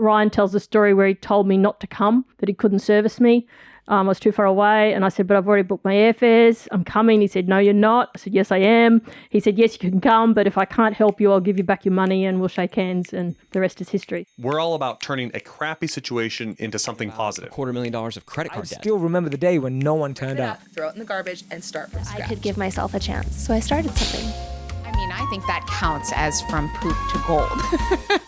Ryan tells the story where he told me not to come, that he couldn't service me. I was too far away, and I said, but I've already booked my airfares. I'm coming. He said, no, you're not. I said, yes, I am. He said, yes, you can come, but if I can't help you, I'll give you back your money and we'll shake hands, and the rest is history. We're all about turning a crappy situation into something positive. $250,000 of credit card debt. I still remember the day when no one turned up. Throw it in the garbage and start from scratch. I could give myself a chance, so I started something. I mean, I think that counts as from poop to gold.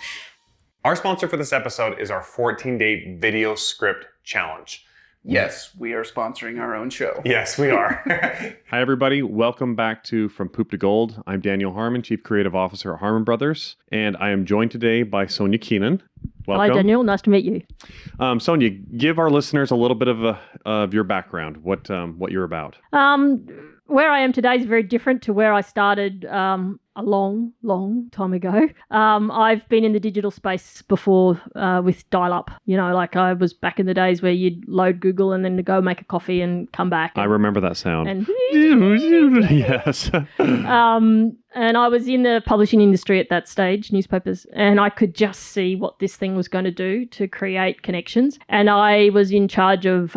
Our sponsor for this episode is our 14-day video script challenge. Yes, we are sponsoring our own show. Yes, we are. Hi, everybody. Welcome back to From Poop to Gold. I'm Daniel Harmon, Chief Creative Officer at Harmon Brothers, and I am joined today by Sonya Keenan. Welcome. Hi, Daniel. Nice to meet you. Sonya, give our listeners a little bit of your background, what you're about. Where I am today is very different to where I started a long, long time ago. I've been in the digital space before with dial-up. You know, like I was back in the days where you'd load Google and then to go make a coffee and come back. I remember that sound. And yes. And I was in the publishing industry at that stage, newspapers, and I could just see what this thing was going to do to create connections. And I was in charge of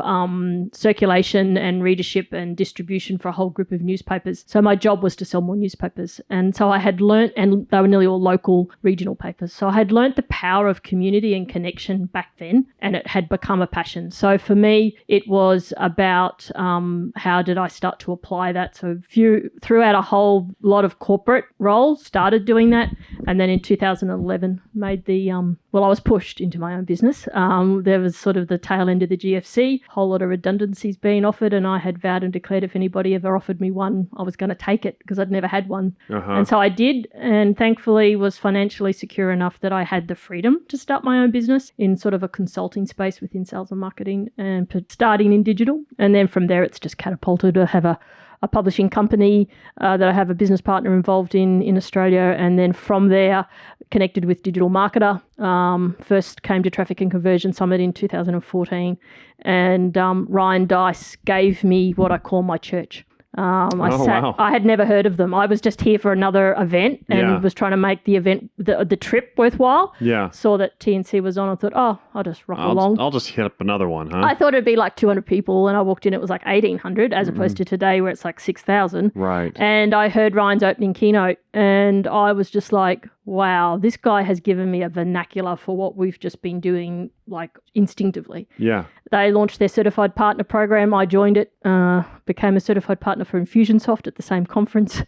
circulation and readership and distribution for a whole group of newspapers. So my job was to sell more newspapers. And so I had learnt, and they were nearly all local regional papers. So I had learnt the power of community and connection back then, and it had become a passion. So for me, it was about how did I start to apply that? So throughout a whole lot of corporate roles, started doing that, and then in 2011 made the I was pushed into my own business. There was sort of the tail end of the GFC, a whole lot of redundancies being offered, and I had vowed and declared if anybody ever offered me one, I was going to take it because I'd never had one. And so I did, and thankfully was financially secure enough that I had the freedom to start my own business in sort of a consulting space within sales and marketing, and starting in digital. And then from there it's just catapulted to have a publishing company that I have a business partner involved in Australia. And then from there, connected with Digital Marketer. First came to Traffic and Conversion Summit in 2014. And Ryan Dice gave me what I call my church. Wow. I had never heard of them. I was just here for another event and was trying to make the event, the trip worthwhile. Yeah. Saw that TNC was on. I thought, I'll just rock along. I'll just hit up another one, huh? I thought it'd be like 200 people, and I walked in, it was like 1,800 as opposed to today where it's like 6,000. Right. And I heard Ryan's opening keynote, and I was just like, wow, this guy has given me a vernacular for what we've just been doing, like instinctively. Yeah. They launched their certified partner program. I joined it, became a certified partner for Infusionsoft at the same conference.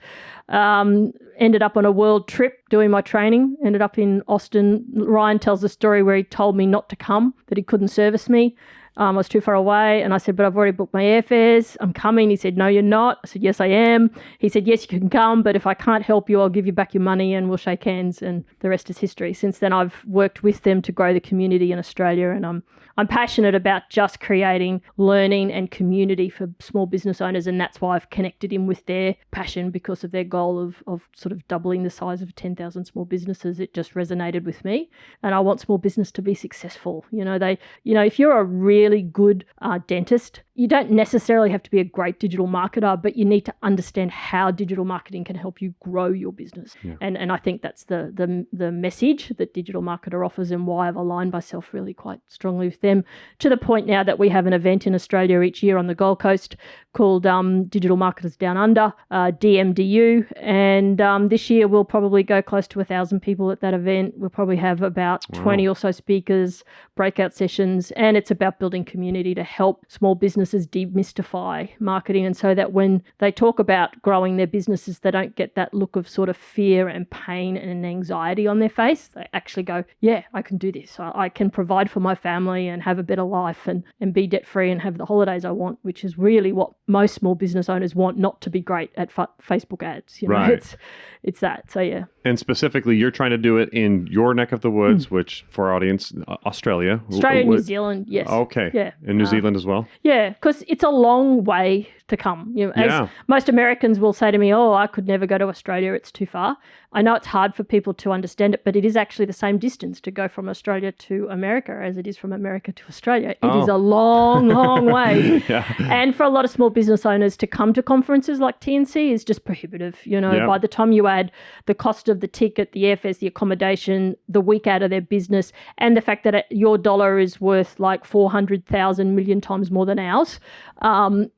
Ended up on a world trip doing my training, ended up in Austin. Ryan tells the story where he told me not to come, that he couldn't service me. I was too far away, and I said, but I've already booked my airfares. I'm coming. He said, no, you're not. I said, yes, I am. He said, yes, you can come, but if I can't help you, I'll give you back your money and we'll shake hands, and the rest is history. Since then, I've worked with them to grow the community in Australia, and I'm passionate about just creating learning and community for small business owners, and that's why I've connected in with their passion because of their goal of sort of doubling the size of 10,000 small businesses. It just resonated with me, and I want small business to be successful. If you're a really good dentist, you don't necessarily have to be a great digital marketer, but you need to understand how digital marketing can help you grow your business. Yeah. And I think that's the message that Digital Marketer offers, and why I've aligned myself really quite strongly with them, to the point now that we have an event in Australia each year on the Gold Coast called Digital Marketers Down Under, DMDU. And this year we'll probably go close to 1,000 people at that event. We'll probably have about 20 or so speakers, breakout sessions, and it's about building community to help small businesses demystify marketing, and so that when they talk about growing their businesses, they don't get that look of sort of fear and pain and anxiety on their face. They actually go, yeah, I can do this. I can provide for my family and have a better life and be debt free and have the holidays I want, which is really what most small business owners want, not to be great at Facebook ads. Right. It's that. So yeah. And specifically, you're trying to do it in your neck of the woods, which for our audience, Australia. And New Zealand, yes. Okay. Yeah. In New Zealand as well? Yeah, because it's a long way to come. As most Americans will say to me, I could never go to Australia, it's too far. I know it's hard for people to understand it, but it is actually the same distance to go from Australia to America as it is from America to Australia. It is a long, long way. Yeah. And for a lot of small business owners to come to conferences like TNC is just prohibitive. By the time you add the cost of the ticket, the airfares, the accommodation, the week out of their business, and the fact that your dollar is worth like 400,000 million times more than ours,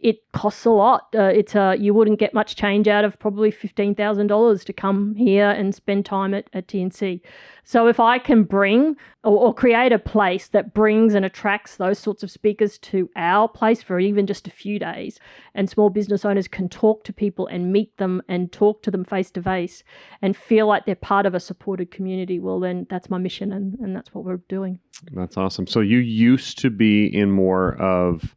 it costs a lot. You wouldn't get much change out of probably $15,000 to come here and spend time at TNC. So if I can bring or create a place that brings and attracts those sorts of speakers to our place for even just a few days, and small business owners can talk to people and meet them and talk to them face to face and feel like they're part of a supported community, well, then that's my mission, and that's what we're doing. That's awesome. So you used to be in more of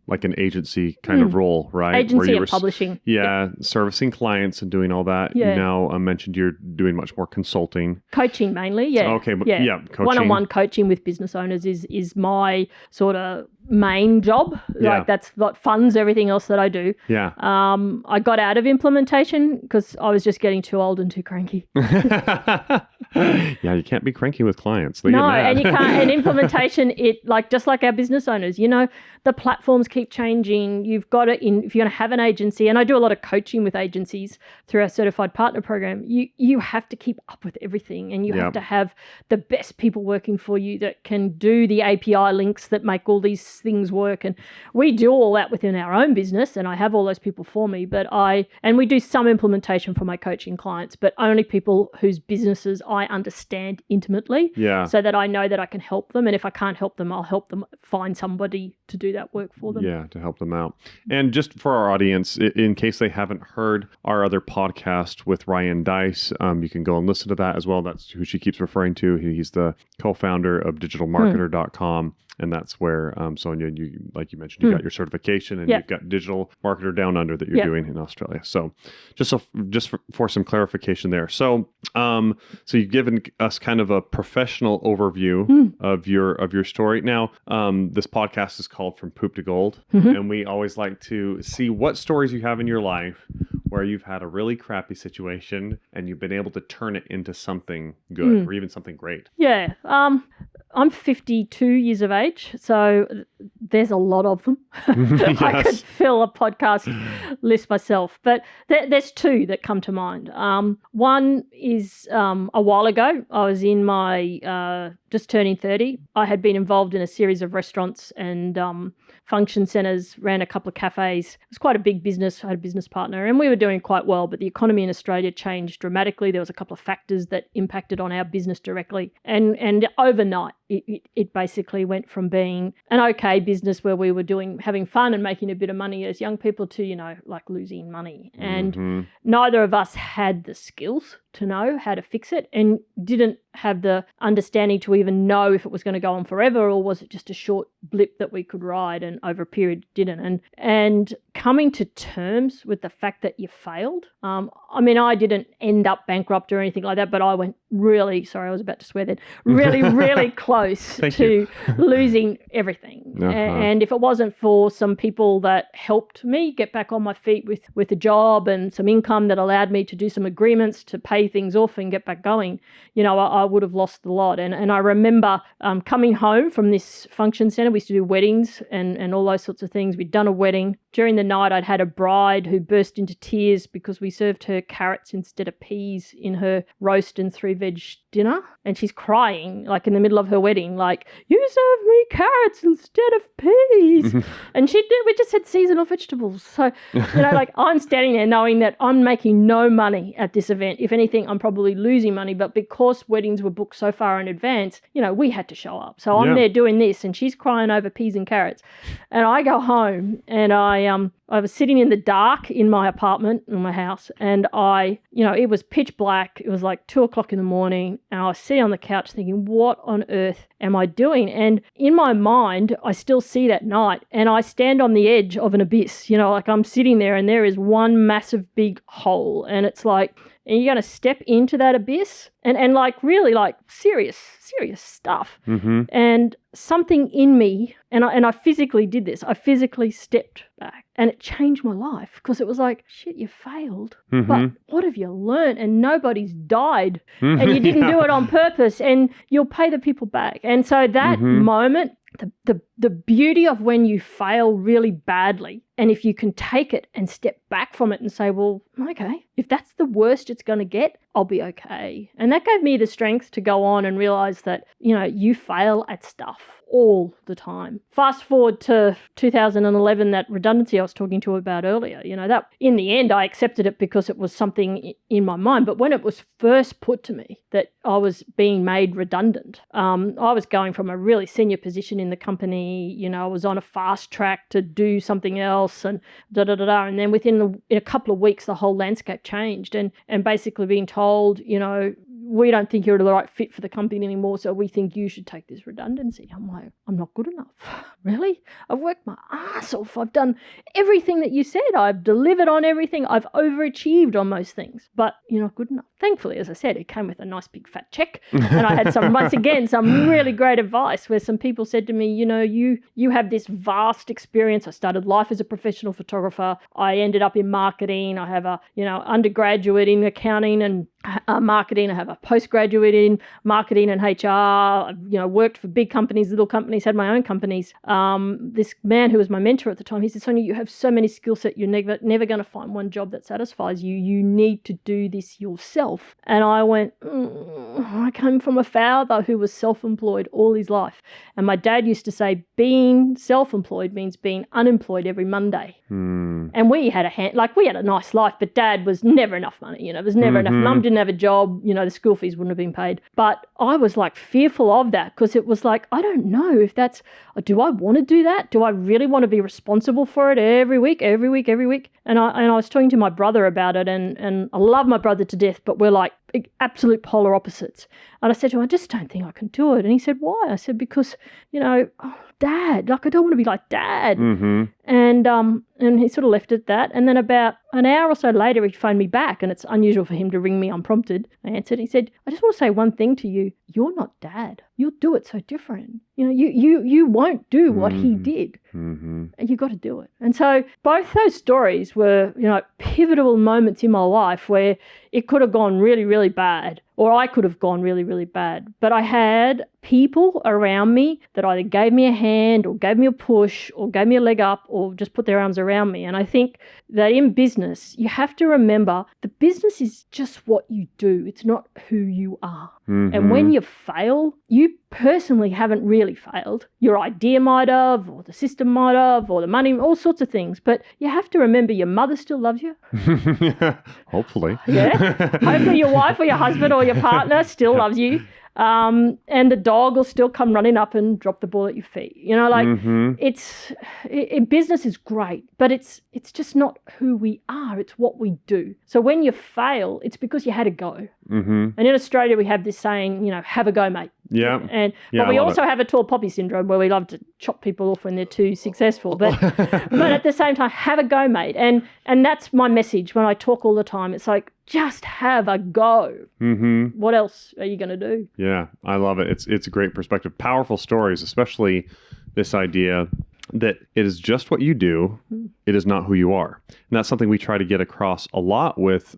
like an agency kind of role, right? Agency and publishing. Yeah, servicing clients and doing all that. Yeah. You now mentioned you're doing much more consulting. Coaching mainly, yeah. Okay, but yeah, coaching. One-on-one coaching with business owners is my sort of main job. Yeah. Like that's what funds everything else that I do. Yeah. I got out of implementation because I was just getting too old and too cranky. Yeah, you can't be cranky with clients. They get No, mad. and you can't. And implementation, just like our business owners, the platforms keep changing. You've got to, if you're going to have an agency, and I do a lot of coaching with agencies through our certified partner program, you have to keep up with everything, and you have to have the best people working for you that can do the API links that make all these things work. And we do all that within our own business, and I have all those people for me. And we do some implementation for my coaching clients, but only people whose businesses I understand intimately, so that I know that I can help them. And if I can't help them, I'll help them find somebody to do that work for them. Yeah, to help them out. And just for our audience, in case they haven't heard our other podcast with Ryan Dice, you can go and listen to that as well. That's who she keeps referring to. He's the co-founder of digitalmarketer.com. And that's where, Sonya, like you mentioned, you got your certification, and you've got Digital Marketer Down Under that you're doing in Australia. So just for some clarification there. So you've given us kind of a professional overview of your story. Now, this podcast is called From Poop to Gold, and we always like to see what stories you have in your life where you've had a really crappy situation and you've been able to turn it into something good or even something great. Yeah. I'm 52 years of age, so there's a lot of them. Yes. I could fill a podcast list myself, but there's two that come to mind. One is a while ago. I was in my just turning 30. I had been involved in a series of restaurants and function centres, ran a couple of cafes. It was quite a big business. I had a business partner and we were doing quite well, but the economy in Australia changed dramatically. There was a couple of factors that impacted on our business directly. And overnight, it basically went from being an okay business where we were having fun and making a bit of money as young people to, like losing money. And neither of us had the skills to know how to fix it and didn't have the understanding to even know if it was going to go on forever or was it just a short blip that we could ride and over a period didn't. And coming to terms with the fact that you failed. I didn't end up bankrupt or anything like that, but I went really, sorry, I was about to swear then, really, really close to losing everything. And if it wasn't for some people that helped me get back on my feet with a job and some income that allowed me to do some agreements to pay things off and get back going, I would have lost a lot. And I remember coming home from this function centre. We used to do weddings and all those sorts of things. We'd done a wedding. During the night, I'd had a bride who burst into tears because we served her carrots instead of peas in her roast and 3-veg dinner. And she's crying, like in the middle of her wedding, like, you served me carrots instead of peas. And we just had seasonal vegetables. So, like I'm standing there knowing that I'm making no money at this event. If anything, I'm probably losing money. But because weddings were booked so far in advance, we had to show up. So I'm there doing this and she's crying over peas and carrots. And I go home and I was sitting in the dark in my apartment, in my house, and it was pitch black. It was like 2:00 in the morning, and I was sitting on the couch thinking, what on earth am I doing? And in my mind, I still see that night, and I stand on the edge of an abyss, like I'm sitting there, and there is one massive big hole, and it's like, and you're going to step into that abyss and like really like serious stuff. And something in me, and I physically did this. I physically stepped back and it changed my life because it was like, shit, you failed. But what have you learned? And nobody's died and you didn't do it on purpose and you'll pay the people back. And so that moment, the beauty of when you fail really badly And if you can take it and step back from it and say, well, okay, if that's the worst it's going to get, I'll be okay. And that gave me the strength to go on and realize that, you fail at stuff all the time. Fast forward to 2011, that redundancy I was talking to about earlier, that in the end I accepted it because it was something in my mind. But when it was first put to me that I was being made redundant, I was going from a really senior position in the company, I was on a fast track to do something else and and then within a couple of weeks the whole landscape changed and basically being told, we don't think you're the right fit for the company anymore, so we think you should take this redundancy. I'm like, I'm not good enough. Really? I've worked my ass off. I've done everything that you said. I've delivered on everything. I've overachieved on most things, but you're not good enough. Thankfully, as I said, it came with a nice big fat check. And I had some really great advice where some people said to me, you have this vast experience. I started life as a professional photographer. I ended up in marketing. I have a, undergraduate in accounting and marketing. I have a postgraduate in marketing and HR. I've, worked for big companies, little companies, had my own companies. This man who was my mentor at the time, he said, Sonya, you have so many skill sets, you're never going to find one job that satisfies you. You need to do this yourself. And I went, I came from a father who was self-employed all his life. And my dad used to say, being self-employed means being unemployed every Monday. And we had we had a nice life, but Dad was never enough money. There was never enough. Mum didn't have a job. The school fees wouldn't have been paid. But I was fearful of that because it was I don't know if do I want to do that? Do I really want to be responsible for it every week? And I was talking to my brother about it, and I love my brother to death, but we're absolute polar opposites. And I said to him, I just don't think I can do it. And he said, why? I said, because, Dad, I don't want to be like Dad. And he sort of left it at that. And then about an hour or so later, he phoned me back, and it's unusual for him to ring me unprompted. I answered. He said, I just want to say one thing to you. You're not Dad. You'll do it so different. You won't do what he did. And you got to do it. And so both those stories were, pivotal moments in my life where it could have gone really, really bad, or I could have gone really, really bad. But I had people around me that either gave me a hand or gave me a push or gave me a leg up or just put their arms around me. And I think that in business, you have to remember the business is just what you do. It's not who you are. And when you fail, you personally haven't really failed. Your idea might have, or the system might have, or the money, all sorts of things. But you have to remember your mother still loves you. Hopefully. Yeah. Hopefully your wife or your husband or your partner still loves you. And the dog will still come running up and drop the ball at your feet. Business is great, but it's just not who we are. It's what we do. So when you fail, it's because you had a go. And in Australia, we have this saying, have a go, mate. Yeah. But we also have a tall poppy syndrome where we love to chop people off when they're too successful. But at the same time, have a go, mate. And that's my message when I talk all the time. It's just have a go. What else are you going to do? Yeah, I love it. It's a great perspective. Powerful stories, especially this idea that it is just what you do. It is not who you are. And that's something we try to get across a lot with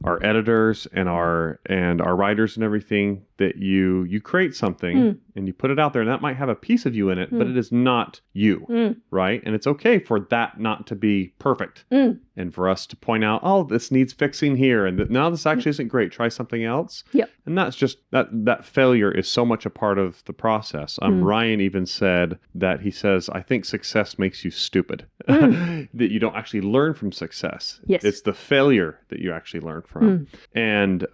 our editors and our writers and everything, that you create something and you put it out there, and that might have a piece of you in it, but it is not you, right? And it's okay for that not to be perfect. And for us to point out, oh, this needs fixing here, and no, this actually isn't great. Try something else. Yep. And that's just that failure is so much a part of the process. Ryan even said that, he says, I think success makes you stupid. That you don't actually learn from success. Yes. It's the failure that you actually learn from. And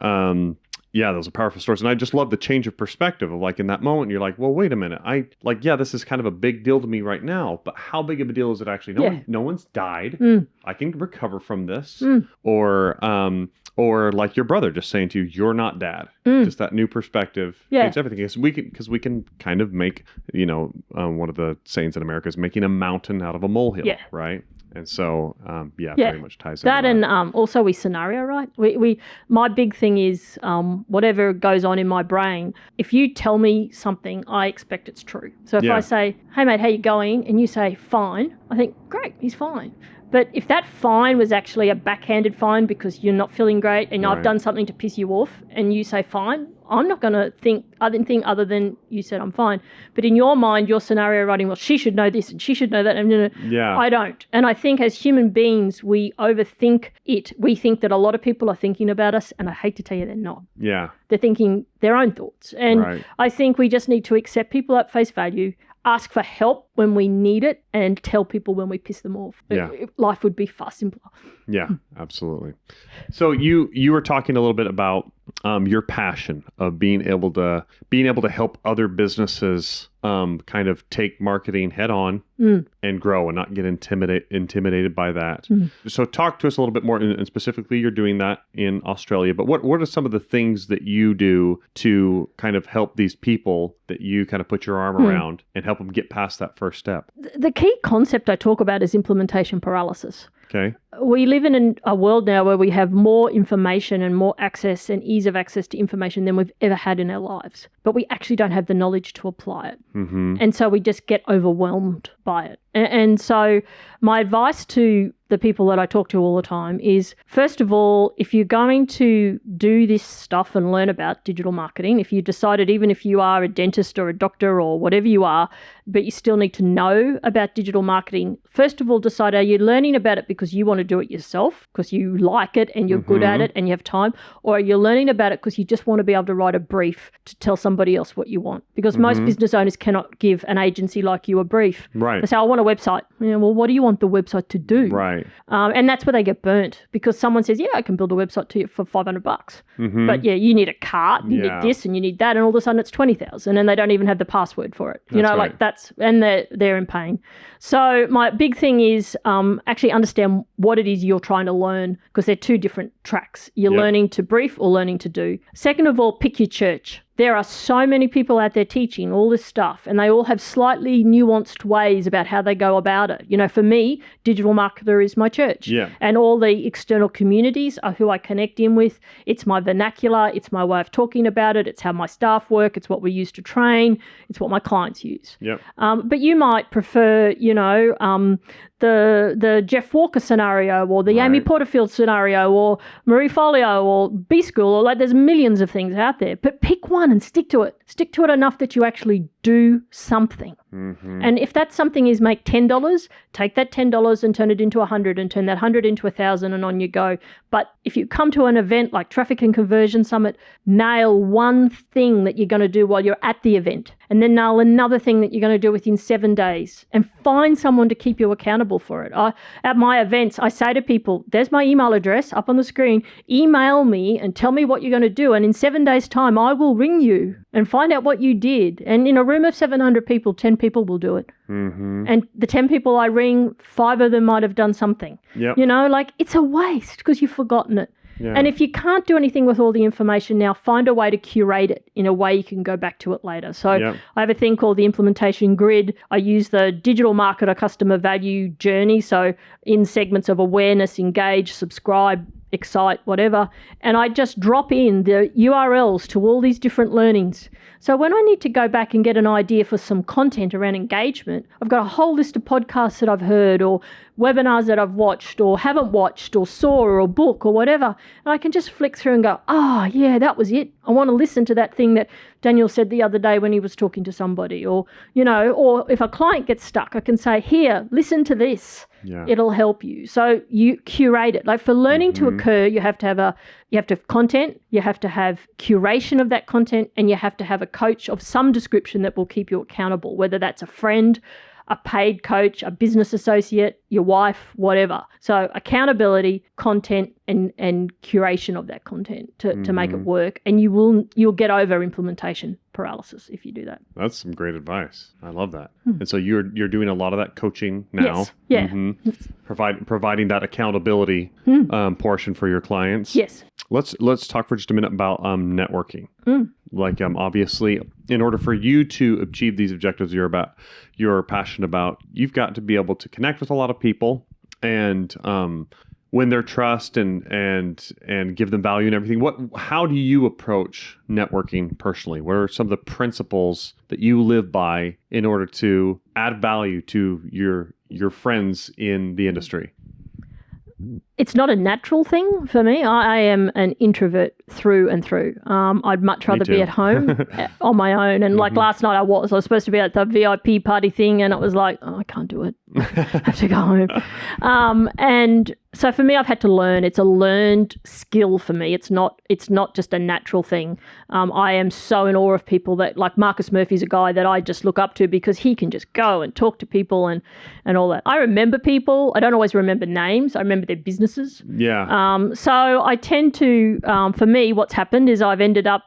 yeah, those are powerful stories. And I just love the change of perspective of in that moment, you're like, well, wait a minute. This is kind of a big deal to me right now, but how big of a deal is it actually? No one's died. I can recover from this. Or like your brother just saying to you, you're not Dad. Just that new perspective changes everything. Because we can kind of make, one of the sayings in America is making a mountain out of a molehill, right? And so, very much ties into that. And also we scenario, right? My big thing is whatever goes on in my brain, if you tell me something, I expect it's true. So if I say, hey, mate, how you going? And you say, fine, I think, great, he's fine. But if that fine was actually a backhanded fine because you're not feeling great and I've done something to piss you off and you say fine, I'm not going to think other than you said I'm fine. But in your mind, your scenario writing, well, she should know this and she should know that. And I don't. And I think as human beings, we overthink it. We think that a lot of people are thinking about us, and I hate to tell you they're not. Yeah. They're thinking their own thoughts. And I think we just need to accept people at face value, ask for help when we need it, and tell people when we piss them off. Yeah. Life would be far simpler. Yeah, absolutely. So you were talking a little bit about your passion of being able to help other businesses kind of take marketing head on and grow and not get intimidated by that. So talk to us a little bit more, and specifically you're doing that in Australia, but what are some of the things that you do to kind of help these people that you kind of put your arm around and help them get past that first step? The key concept I talk about is implementation paralysis. Okay. We live in a world now where we have more information and more access and ease of access to information than we've ever had in our lives. But we actually don't have the knowledge to apply it. And so we just get overwhelmed by it. And so my advice to the people that I talk to all the time is, first of all, if you're going to do this stuff and learn about digital marketing, if you decided, even if you are a dentist or a doctor or whatever you are, but you still need to know about digital marketing, first of all, decide, are you learning about it because you want to do it yourself, because you like it and you're good at it and you have time, or are you learning about it because you just want to be able to write a brief to tell somebody else what you want? Because most business owners cannot give an agency like you a brief. Right. They say, I want a website. Yeah, well, what do you want the website to do? Right. And that's where they get burnt, because someone says, yeah, I can build a website to you for $500. But yeah, you need a cart, you need this and you need that, and all of a sudden it's 20,000 and they don't even have the password for it. And they're in pain. So my big thing is actually understand what it is you're trying to learn, because they're two different tracks. You're learning to brief or learning to do. Second of all, pick your church. There are so many people out there teaching all this stuff, and they all have slightly nuanced ways about how they go about it. You know, for me, Digital Marketer is my church. Yeah. And all the external communities are who I connect in with. It's my vernacular. It's my way of talking about it. It's how my staff work. It's what we use to train. It's what my clients use. Yep. But you might prefer, the Jeff Walker scenario, or the Amy Porterfield scenario, or Marie Folio, or B School, or there's millions of things out there. But pick one and stick to it. Stick to it enough that you actually do something. And if that something is make $10, take that $10 and turn it into $100, and turn that $100 into $1,000, and on you go. But if you come to an event like Traffic and Conversion Summit, nail one thing that you're going to do while you're at the event, and then nail another thing that you're going to do within 7 days, and find someone to keep you accountable for it. At my events, I say to people, there's my email address up on the screen. Email me and tell me what you're going to do, and in 7 days' time, I will ring you and find out what you did. And in a room of 700 people, 10 people will do it. And the 10 people I ring, 5 of them might have done something. Yep. It's a waste because you've forgotten it. Yeah. And if you can't do anything with all the information now, find a way to curate it in a way you can go back to it later. So I have a thing called the implementation grid. I use the digital marketer customer value journey. So in segments of awareness, engage, subscribe, excite, whatever. And I just drop in the URLs to all these different learnings. So when I need to go back and get an idea for some content around engagement, I've got a whole list of podcasts that I've heard, or webinars that I've watched or haven't watched, or saw, or a book or whatever. And I can just flick through and go, yeah, that was it. I want to listen to that thing that Daniel said the other day when he was talking to somebody. Or if a client gets stuck, I can say, here, listen to this. Yeah. It'll help you. So you curate it. Like for learning to occur, you have to have content, you have to have curation of that content, and you have to have a coach of some description that will keep you accountable, whether that's a friend, a paid coach, a business associate, your wife, whatever. So accountability, content, and curation of that content to make it work. And you'll get over implementation paralysis if you do that. That's some great advice. I love that. And so you're doing a lot of that coaching now. Yes. Yeah. Providing that accountability portion for your clients. Yes. Let's talk for just a minute about networking. Like obviously, in order for you to achieve these objectives you're passionate about, you've got to be able to connect with a lot of people and win their trust and give them value and everything. How do you approach networking personally? What are some of the principles that you live by in order to add value to your friends in the industry? it's not a natural thing for me. I am an introvert through and through. I'd much rather be at home on my own. And like last night I was supposed to be at the VIP party thing, and it was like, oh, I can't do it. I have to go home. And so for me, I've had to learn. It's a learned skill for me. It's not just a natural thing. I am so in awe of people that, like Marcus Murphy's a guy that I just look up to because he can just go and talk to people and all that. I remember people. I don't always remember names. I remember their businesses. Yeah. So I tend to, for me, what's happened is I've ended up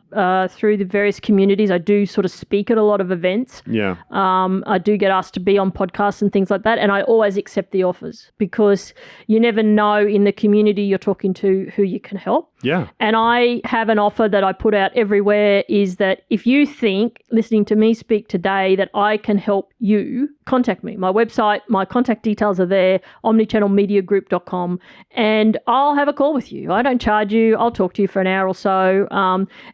through the various communities. I do sort of speak at a lot of events. Yeah. I do get asked to be on podcasts and things like that. And I always accept the offers because you never know in the community you're talking to who you can help. Yeah. And I have an offer that I put out everywhere is that if you think, listening to me speak today, that I can help you, contact me. My website, my contact details are there, omnichannelmediagroup.com, and I'll have a call with you. I don't charge you. I'll talk to you for an hour or so,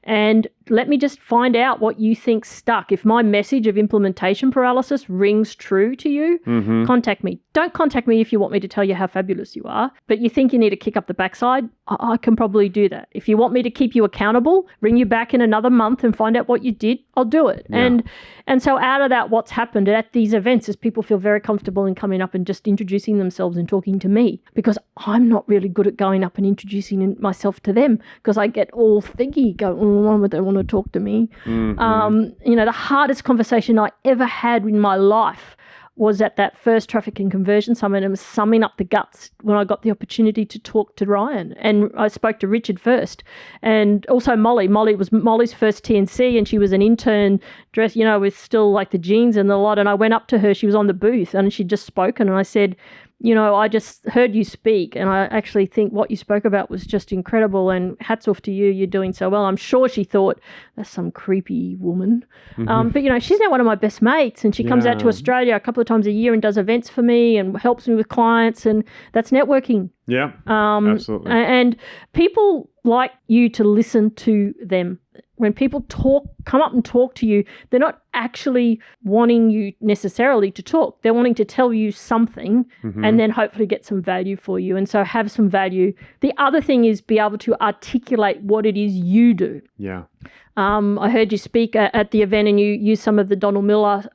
and let me just find out what you think stuck. If my message of implementation paralysis rings true to you, contact me. Don't contact me if you want me to tell you how fabulous you are, but you think you need to kick up the backside, I can probably do that. If you want me to keep you accountable, bring you back in another month and find out what you did, I'll do it. Yeah. And so out of that, what's happened at these events is people feel very comfortable in coming up and just introducing themselves and talking to me, because I'm not really good at going up and introducing myself to them because I get all thinky, go, why would they want to talk to me? The hardest conversation I ever had in my life was at that first traffic and conversion summit, and was summing up the guts when I got the opportunity to talk to Ryan. And I spoke to Richard first, and also Molly. Molly was Molly's first TNC, and she was an intern dressed, with still like the jeans and the lot. And I went up to her, she was on the booth, and she'd just spoken, and I said, I just heard you speak, and I actually think what you spoke about was just incredible, and hats off to you. You're doing so well. I'm sure she thought, that's some creepy woman. But, she's now one of my best mates, and she comes out to Australia a couple of times a year and does events for me and helps me with clients, and that's networking. Yeah, absolutely. And people like you to listen to them. When people come up and talk to you, they're not actually wanting you necessarily to talk. They're wanting to tell you something and then hopefully get some value for you. And so have some value. The other thing is be able to articulate what it is you do. Yeah. I heard you speak at the event, and you used some of the Donald Miller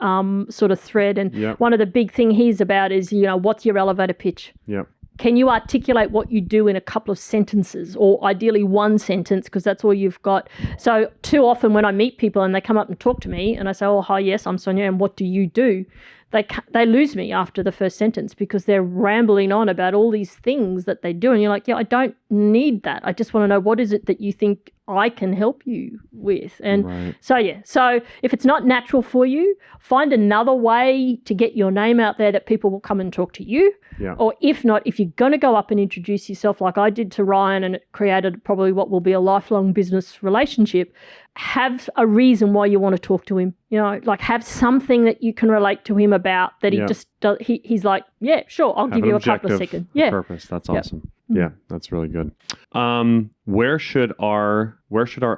sort of thread. And one of the big thing he's about is, what's your elevator pitch? Yep. Can you articulate what you do in a couple of sentences, or ideally one sentence, because that's all you've got? So too often when I meet people and they come up and talk to me and I say, oh, hi, yes, I'm Sonya, and what do you do? They lose me after the first sentence because they're rambling on about all these things that they do. And you're like, yeah, I don't need that. I just want to know, what is it that you think I can help you with? And so if it's not natural for you, find another way to get your name out there that people will come and talk to you. Yeah. Or if not, if you're going to go up and introduce yourself like I did to Ryan, and it created probably what will be a lifelong business relationship, have a reason why you want to talk to him. Like have something that you can relate to him about that he just does. He's like, yeah, sure, I'll give you a couple of seconds. Yeah. Purpose. That's awesome. Yeah, that's really good. Where should our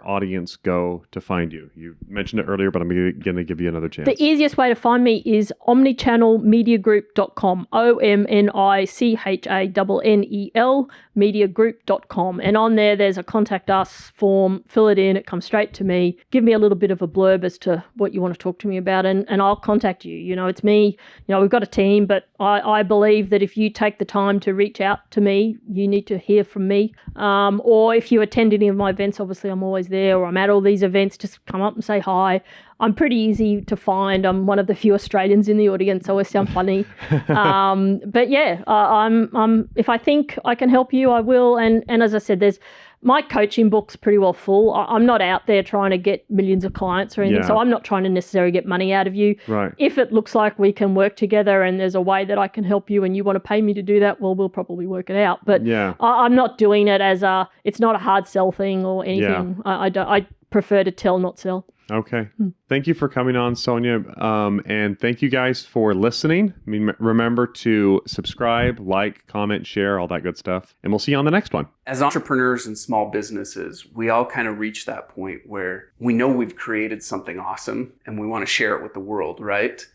audience go to find you? You mentioned it earlier, but I'm going to give you another chance. The easiest way to find me is omnichannelmediagroup.com, OMNICHANNEL, mediagroup.com. And on there's a contact us form. Fill it in. It comes straight to me. Give me a little bit of a blurb as to what you want to talk to me about, and I'll contact you. It's me. We've got a team, but I believe that if you take the time to reach out to me, you need to hear from me. Or if you attend any of my events, obviously I'm always there, or I'm at all these events, just come up and say hi. I'm pretty easy to find. I'm one of the few Australians in the audience. I always sound funny. But yeah, I'm if I think I can help you, I will. And as I said, my coaching book's pretty well full. I'm not out there trying to get millions of clients or anything, so I'm not trying to necessarily get money out of you. Right. If it looks like we can work together and there's a way that I can help you and you want to pay me to do that, well, we'll probably work it out. But I'm not doing it as it's not a hard sell thing or anything. I prefer to tell, not sell. Okay. Thank you for coming on, Sonya. And thank you guys for listening. Remember to subscribe, like, comment, share, all that good stuff. And we'll see you on the next one. As entrepreneurs and small businesses, we all kind of reach that point where we know we've created something awesome and we want to share it with the world, right?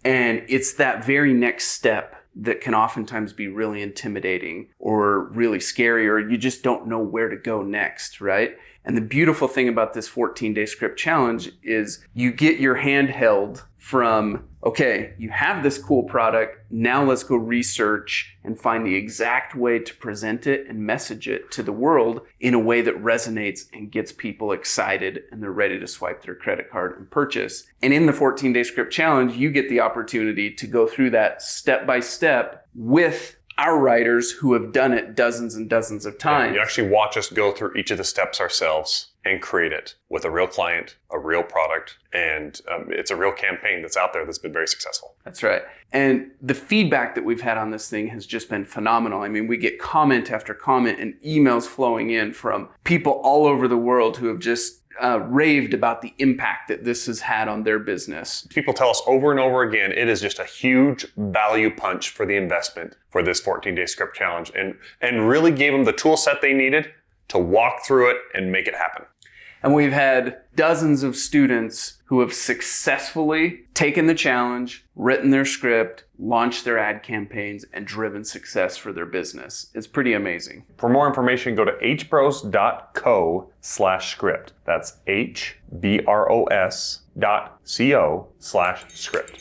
And it's that very next step that can oftentimes be really intimidating or really scary, or you just don't know where to go next, right? And the beautiful thing about this 14-day script challenge is you get your hand held from, okay, you have this cool product, now let's go research and find the exact way to present it and message it to the world in a way that resonates and gets people excited and they're ready to swipe their credit card and purchase. And in the 14-day script challenge, you get the opportunity to go through that step by step with our writers who have done it dozens and dozens of times. You actually watch us go through each of the steps ourselves and create it with a real client, a real product, and it's a real campaign that's out there that's been very successful. That's right. And the feedback that we've had on this thing has just been phenomenal. I mean, we get comment after comment and emails flowing in from people all over the world who have just raved about the impact that this has had on their business. People tell us over and over again, it is just a huge value punch for the investment for this 14-day script challenge, and really gave them the tool set they needed to walk through it and make it happen. And we've had dozens of students who have successfully taken the challenge, written their script, launched their ad campaigns, and driven success for their business. It's pretty amazing. For more information, go to hbros.co/script. That's hbros.co/script.